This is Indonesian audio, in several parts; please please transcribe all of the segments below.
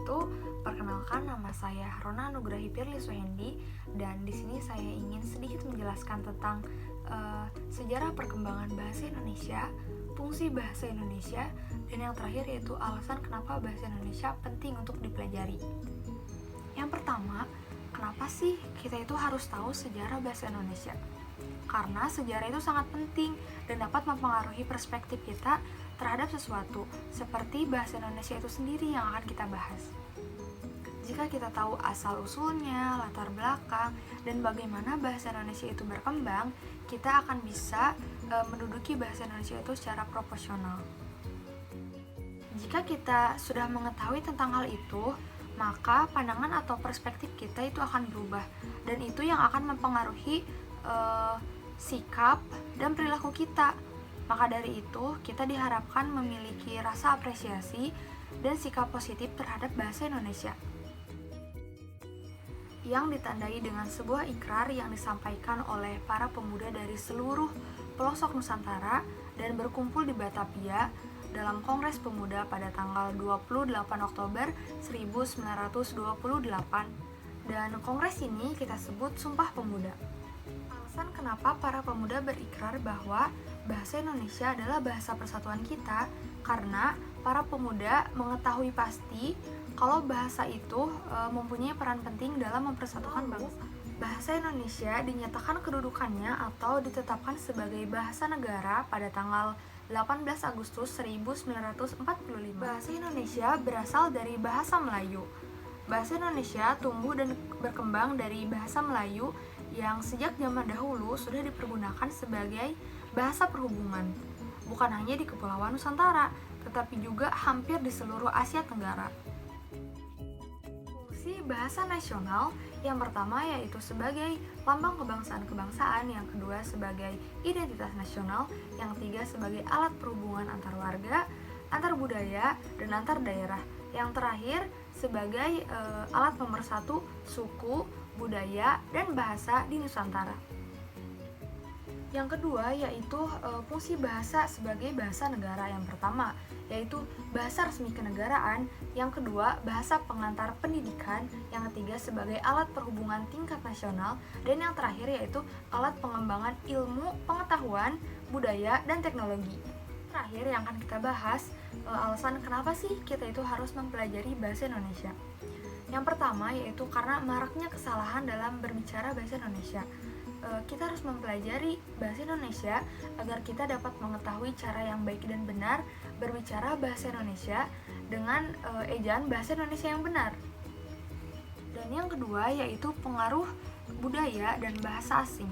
wabarakatuh. Perkenalkan, nama saya Rona Nugrahi Pirly Suhendi, dan di sini saya ingin sedikit menjelaskan tentang sejarah perkembangan bahasa Indonesia, fungsi bahasa Indonesia, dan yang terakhir yaitu alasan kenapa bahasa Indonesia penting untuk dipelajari. Yang pertama, kenapa sih kita itu harus tahu sejarah bahasa Indonesia? Karena sejarah itu sangat penting dan dapat mempengaruhi perspektif kita terhadap sesuatu, seperti bahasa Indonesia itu sendiri yang akan kita bahas. Jika kita tahu asal-usulnya, latar belakang, dan bagaimana bahasa Indonesia itu berkembang, kita akan bisa menduduki bahasa Indonesia itu secara proporsional. Jika kita sudah mengetahui tentang hal itu, maka pandangan atau perspektif kita itu akan berubah, dan itu yang akan mempengaruhi sikap dan perilaku kita. Maka dari itu, kita diharapkan memiliki rasa apresiasi dan sikap positif terhadap bahasa Indonesia, yang ditandai dengan sebuah ikrar yang disampaikan oleh para pemuda dari seluruh pelosok Nusantara dan berkumpul di Batavia dalam Kongres Pemuda pada tanggal 28 Oktober 1928, dan kongres ini kita sebut Sumpah Pemuda. Alasan kenapa para pemuda berikrar bahwa bahasa Indonesia adalah bahasa persatuan kita, karena para pemuda mengetahui pasti kalau bahasa itu mempunyai peran penting dalam mempersatukan bangsa. Bahasa Indonesia dinyatakan kedudukannya atau ditetapkan sebagai bahasa negara pada tanggal 18 Agustus 1945. Bahasa Indonesia berasal dari bahasa Melayu. Bahasa Indonesia tumbuh dan berkembang dari bahasa Melayu yang sejak zaman dahulu sudah dipergunakan sebagai bahasa perhubungan, bukan hanya di Kepulauan Nusantara, tetapi juga hampir di seluruh Asia Tenggara. Fungsi bahasa nasional yang pertama yaitu sebagai lambang kebangsaan-kebangsaan, yang kedua sebagai identitas nasional, yang ketiga sebagai alat perhubungan antar warga, antar budaya, dan antar daerah, yang terakhir sebagai alat pemersatu suku, budaya, dan bahasa di Nusantara. Yang kedua yaitu fungsi bahasa sebagai bahasa negara. Yang pertama yaitu bahasa resmi kenegaraan, yang kedua bahasa pengantar pendidikan, yang ketiga sebagai alat perhubungan tingkat nasional, dan yang terakhir yaitu alat pengembangan ilmu, pengetahuan, budaya, dan teknologi. Terakhir yang akan kita bahas alasan kenapa sih kita itu harus mempelajari bahasa Indonesia. Yang pertama yaitu karena maraknya kesalahan dalam berbicara bahasa Indonesia. Kita harus mempelajari bahasa Indonesia agar kita dapat mengetahui cara yang baik dan benar berbicara bahasa Indonesia dengan ejaan bahasa Indonesia yang benar. Dan yang kedua yaitu pengaruh budaya dan bahasa asing.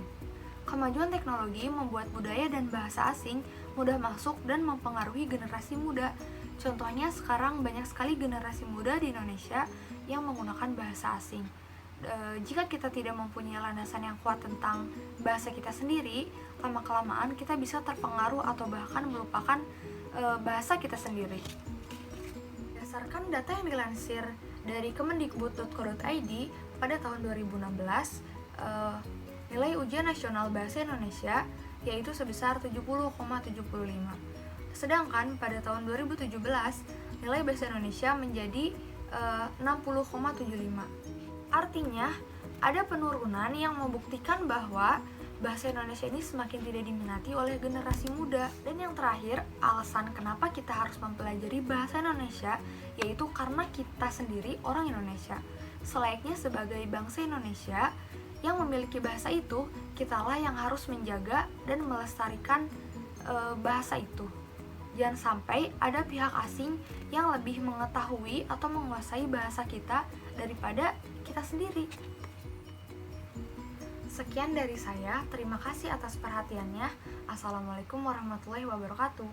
Kemajuan teknologi membuat budaya dan bahasa asing mudah masuk dan mempengaruhi generasi muda. Contohnya sekarang banyak sekali generasi muda di Indonesia yang menggunakan bahasa asing. Jika kita tidak mempunyai landasan yang kuat tentang bahasa kita sendiri, lama-kelamaan kita bisa terpengaruh atau bahkan melupakan bahasa kita sendiri. Berdasarkan data yang dilansir dari kemendikbud.co.id pada tahun 2016, nilai ujian nasional bahasa Indonesia yaitu sebesar 70,75. Sedangkan pada tahun 2017, nilai bahasa Indonesia menjadi 60,75. Artinya, ada penurunan yang membuktikan bahwa bahasa Indonesia ini semakin tidak diminati oleh generasi muda. Dan yang terakhir, alasan kenapa kita harus mempelajari bahasa Indonesia yaitu karena kita sendiri orang Indonesia. Selayaknya sebagai bangsa Indonesia yang memiliki bahasa itu, kitalah yang harus menjaga dan melestarikan bahasa itu. Jangan sampai ada pihak asing yang lebih mengetahui atau menguasai bahasa kita daripada kita sendiri. Sekian dari saya, terima kasih atas perhatiannya. Assalamualaikum warahmatullahi wabarakatuh.